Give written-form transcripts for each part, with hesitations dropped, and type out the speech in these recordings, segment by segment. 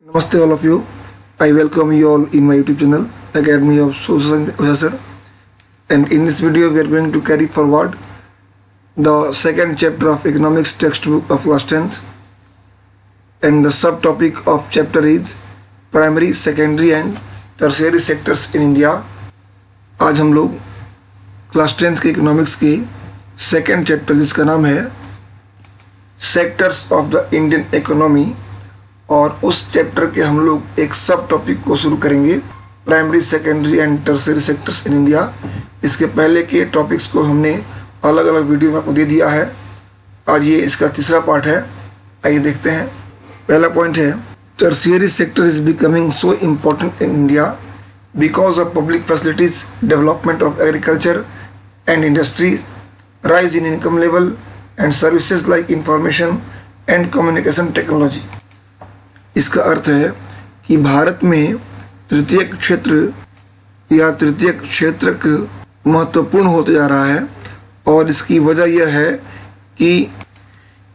Namaste all of you. I welcome you all in my YouTube channel Academy of Social Science, and in this video we are going to carry forward the second chapter of economics textbook of class 10th, and the subtopic of chapter is primary, secondary and tertiary sectors in India. आज हम लोग class 10th के economics के second chapter जिसका नाम है sectors of the Indian economy, और उस चैप्टर के हम लोग एक सब टॉपिक को शुरू करेंगे, primary, secondary and tertiary sectors in India. इसके पहले के टॉपिक्स को हमने अलग अलग वीडियो में आपको दे दिया है। आज ये इसका तीसरा पार्ट है। आइए देखते हैं। पहला पॉइंट है, tertiary sector is becoming so important in India because of public facilities, development of agriculture and industry, rise in income level and services like information and communication technology. इसका अर्थ है कि भारत में तृतीयक क्षेत्र या तृतीयक क्षेत्र महत्वपूर्ण होते जा रहा है, और इसकी वजह यह है कि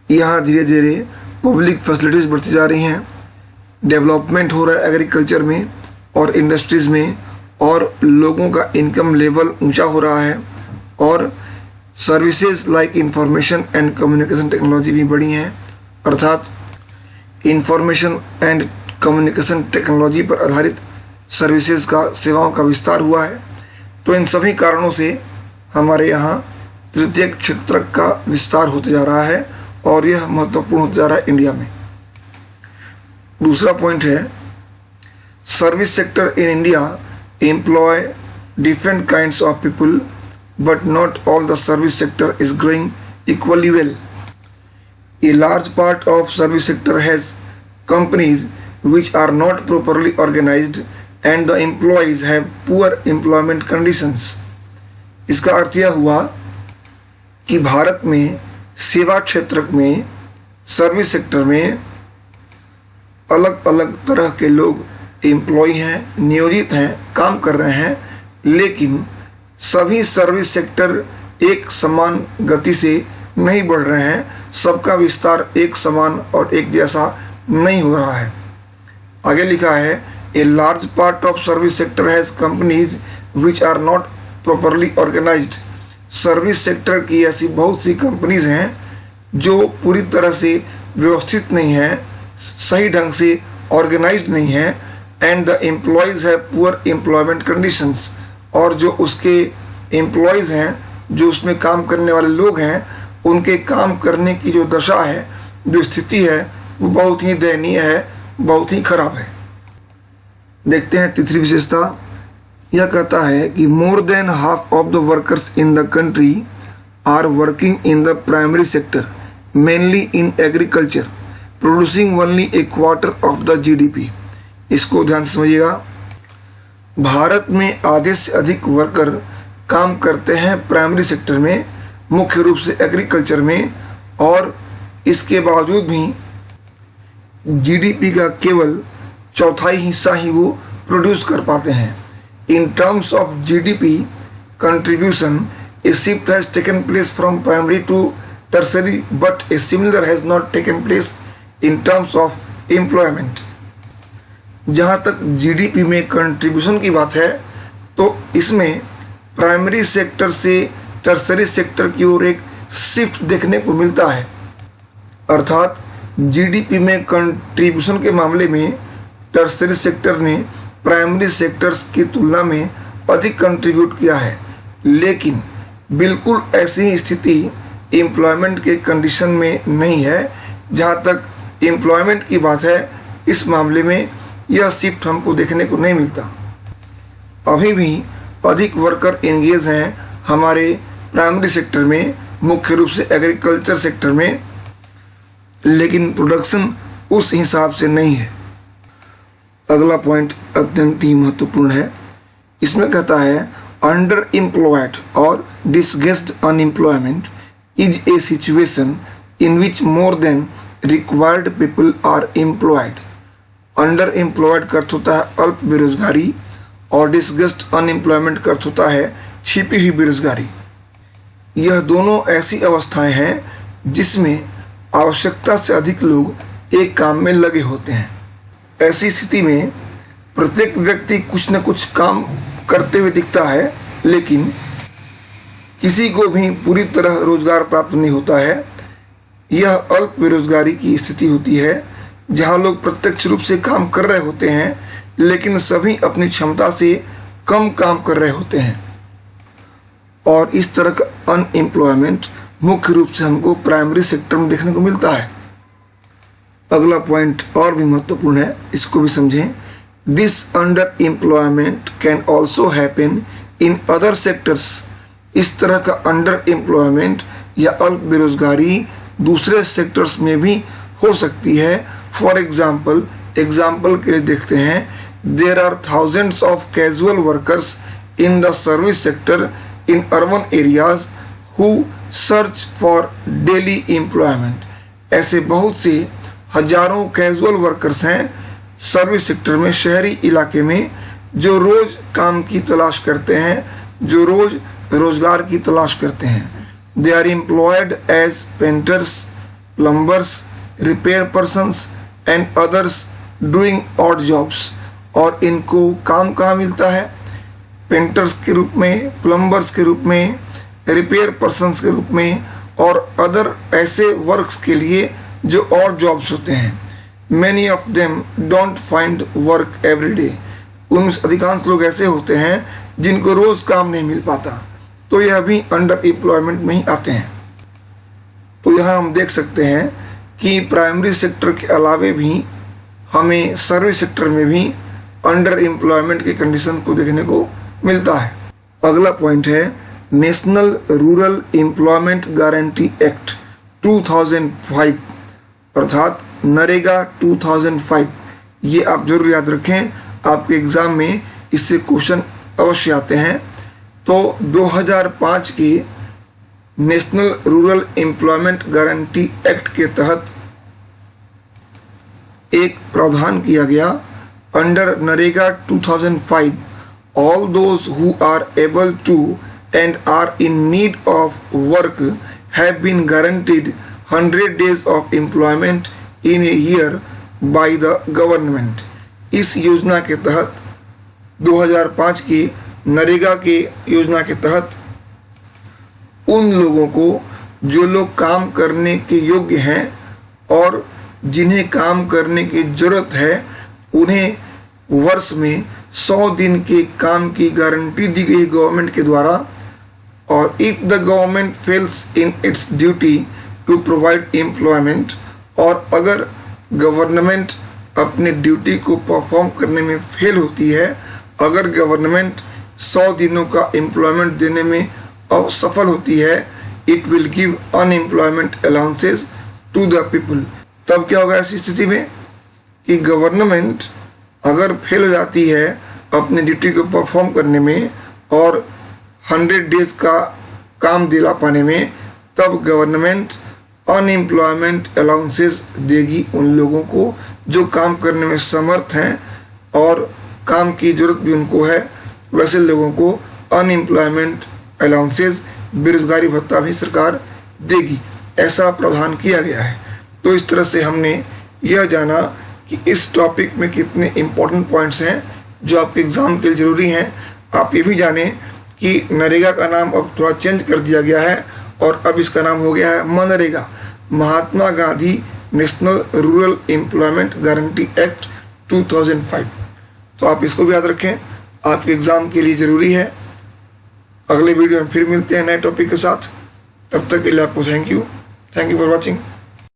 यहाँ धीरे धीरे पब्लिक फैसिलिटीज़ बढ़ती जा रही हैं, डेवलपमेंट हो रहा है एग्रीकल्चर में और इंडस्ट्रीज़ में, और लोगों का इनकम लेवल ऊंचा हो रहा है, और services like information and communication technology भी बढ़ी हैं, अर्थात इंफॉर्मेशन एंड कम्युनिकेशन टेक्नोलॉजी पर आधारित सर्विसेज का, सेवाओं का विस्तार हुआ है। तो इन सभी कारणों से हमारे यहाँ तृतीयक क्षेत्र का विस्तार होते जा रहा है और यह महत्वपूर्ण होता जा रहा है इंडिया में। दूसरा पॉइंट है, service sector in India employ different kinds of people but not all the service sector is growing equally well. A large part of service sector has companies which are not properly organized and the employees have poor employment conditions. इसका अर्थ यह हुआ कि भारत में सेवा क्षेत्र में, service sector में अलग अलग तरह के लोग एम्प्लॉय हैं, नियोजित हैं, काम कर रहे हैं, लेकिन सभी सर्विस सेक्टर एक समान गति से नहीं बढ़ रहे हैं, सबका विस्तार एक समान और एक जैसा नहीं हो रहा है। आगे लिखा है, a large part of service sector has companies which are not properly organised. Service sector की ऐसी बहुत सी कंपनीज हैं जो पूरी तरह से व्यवस्थित नहीं हैं, सही ढंग से ऑर्गेनाइज्ड नहीं है, एंड द एम्प्लॉयज़ है पुअर एम्प्लॉयमेंट कंडीशंस, और जो उसके एम्प्लॉयज़ हैं, जो उसमें काम करने वाले लोग हैं, उनके काम करने की जो दशा है, जो स्थिति है, वो बहुत ही दयनीय है, बहुत ही खराब है। देखते हैं तीसरी विशेषता। यह कहता है कि more than half of the workers in the country are working in the primary sector, mainly in agriculture, producing only a quarter of the GDP. इसको ध्यान से समझिएगा। भारत में आधे से अधिक वर्कर काम करते हैं प्राइमरी सेक्टर में, मुख्य रूप से एग्रीकल्चर में, और इसके बावजूद भी जीडीपी का केवल चौथाई हिस्सा ही वो प्रोड्यूस कर पाते हैं। In terms of GDP contribution, a shift has taken place from primary to tertiary, but a similar has not taken place in terms of employment. जहाँ तक जीडीपी में कंट्रीब्यूशन की बात है, तो इसमें प्राइमरी सेक्टर से टर्सरी सेक्टर की ओर एक शिफ्ट देखने को मिलता है, अर्थात जीडीपी में कंट्रीब्यूशन के मामले में टर्सरी सेक्टर ने प्राइमरी सेक्टर्स की तुलना में अधिक कंट्रीब्यूट किया है, लेकिन बिल्कुल ऐसी ही स्थिति एम्प्लॉयमेंट के कंडीशन में नहीं है। जहाँ तक एम्प्लॉयमेंट की बात है, इस मामले में यह शिफ्ट हमको देखने को नहीं मिलता। अभी भी अधिक वर्कर एंगेज हैं हमारे प्राइमरी सेक्टर में, मुख्य रूप से एग्रीकल्चर सेक्टर में, लेकिन प्रोडक्शन उस हिसाब से नहीं है। अगला पॉइंट अत्यंत ही महत्वपूर्ण है। इसमें कहता है, अंडर एम्प्लॉयड और disguised unemployment is a situation in which more than required people are employed. Under employed का अर्थ होता है अल्प बेरोजगारी, और डिसगेस्ड अनएम्प्लॉयमेंट का अर्थ होता है छिपी हुई बेरोजगारी। यह दोनों ऐसी अवस्थाएं हैं जिसमें आवश्यकता से अधिक लोग एक काम में लगे होते हैं। ऐसी स्थिति में प्रत्येक व्यक्ति कुछ न कुछ काम करते हुए दिखता है, लेकिन किसी को भी पूरी तरह रोजगार प्राप्त नहीं होता है। यह अल्प बेरोजगारी की स्थिति होती है, जहां लोग प्रत्यक्ष रूप से काम कर रहे होते हैं, लेकिन सभी अपनी क्षमता से कम काम कर रहे होते हैं। और इस तरह का अनएम्प्लॉयमेंट मुख्य रूप से हमको प्राइमरी सेक्टर में देखने को मिलता है। अगला पॉइंट और भी महत्वपूर्ण है, इसको भी समझें। This under employment can also happen in other sectors. इस तरह का अंडर एम्प्लॉयमेंट या अल्प बेरोजगारी दूसरे सेक्टर्स में भी हो सकती है। फॉर एग्जाम्पल के लिए देखते हैं, there are thousands of casual workers in the service sector in urban areas who search for daily employment. ऐसे बहुत से हजारों कैजुअल वर्कर्स हैं सर्विस सेक्टर में, शहरी इलाके में, जो रोज काम की तलाश करते हैं, जो रोज रोजगार की तलाश करते हैं। They are employed as painters, plumbers, repair persons and others doing odd jobs. और इनको काम कहाँ मिलता है? पेंटर्स के रूप में, प्लम्बर्स के रूप में, रिपेयर पर्सन्स के रूप में और अदर ऐसे वर्क्स के लिए जो और जॉब्स होते हैं। Many of them don't find work every day. उनमें अधिकांश लोग ऐसे होते हैं जिनको रोज काम नहीं मिल पाता, तो यह भी अंडर एम्प्लॉयमेंट में ही आते हैं। तो यहाँ हम देख सकते हैं कि प्राइमरी सेक्टर के अलावे भी हमें सर्विस सेक्टर में भी अंडर एम्प्लॉयमेंट की कंडीशन को देखने को मिलता है। अगला पॉइंट है national rural employment guarantee act 2005 अर्थात नरेगा 2005। ये आप जरूर याद रखें, आपके एग्जाम में इससे क्वेश्चन अवश्य आते हैं। तो 2005 के national rural employment guarantee act के तहत एक प्रावधान किया गया, under NREGA 2005 all those who are able to and are in need of work have been guaranteed 100 days of employment in a year by the government। इस योजना के तहत 2005 की नरेगा के योजना के तहत उन लोगों को जो लोग काम करने के योग्य हैं और जिन्हें काम करने की जरूरत है, उन्हें वर्ष में 100 दिन के काम की गारंटी दी गई गवर्नमेंट के द्वारा। और if the government fails in its duty to provide employment, और अगर गवर्नमेंट अपने ड्यूटी को परफॉर्म करने में फेल होती है, अगर गवर्नमेंट 100 दिनों का एम्प्लॉयमेंट देने में असफल होती है, it will give unemployment allowances to the people. तब क्या होगा ऐसी स्थिति में कि गवर्नमेंट अगर फेल हो जाती है अपनी ड्यूटी को परफॉर्म करने में और 100 डेज का काम दिला पाने में, तब गवर्नमेंट अनएम्प्लॉयमेंट अलाउंसेस देगी उन लोगों को जो काम करने में समर्थ हैं और काम की जरूरत भी उनको है। वैसे लोगों को अनएम्प्लॉयमेंट अलाउंसेस, बेरोजगारी भत्ता भी सरकार देगी। ऐसा प्रावधान किया गया है। तो इस तरह से हमने यह जाना कि इस टॉपिक में कितने इम्पोर्टेंट पॉइंट्स हैं जो आपके एग्जाम के लिए ज़रूरी हैं। आप ये भी जानें कि नरेगा का नाम अब थोड़ा चेंज कर दिया गया है और अब इसका नाम हो गया है MNREGA, Mahatma Gandhi national rural employment guarantee act 2005। तो आप इसको भी याद रखें, आपके एग्ज़ाम के लिए ज़रूरी है। अगले वीडियो में फिर मिलते हैं नए टॉपिक के साथ। तब तक के लिए आपको थैंक यू फॉर वॉचिंग।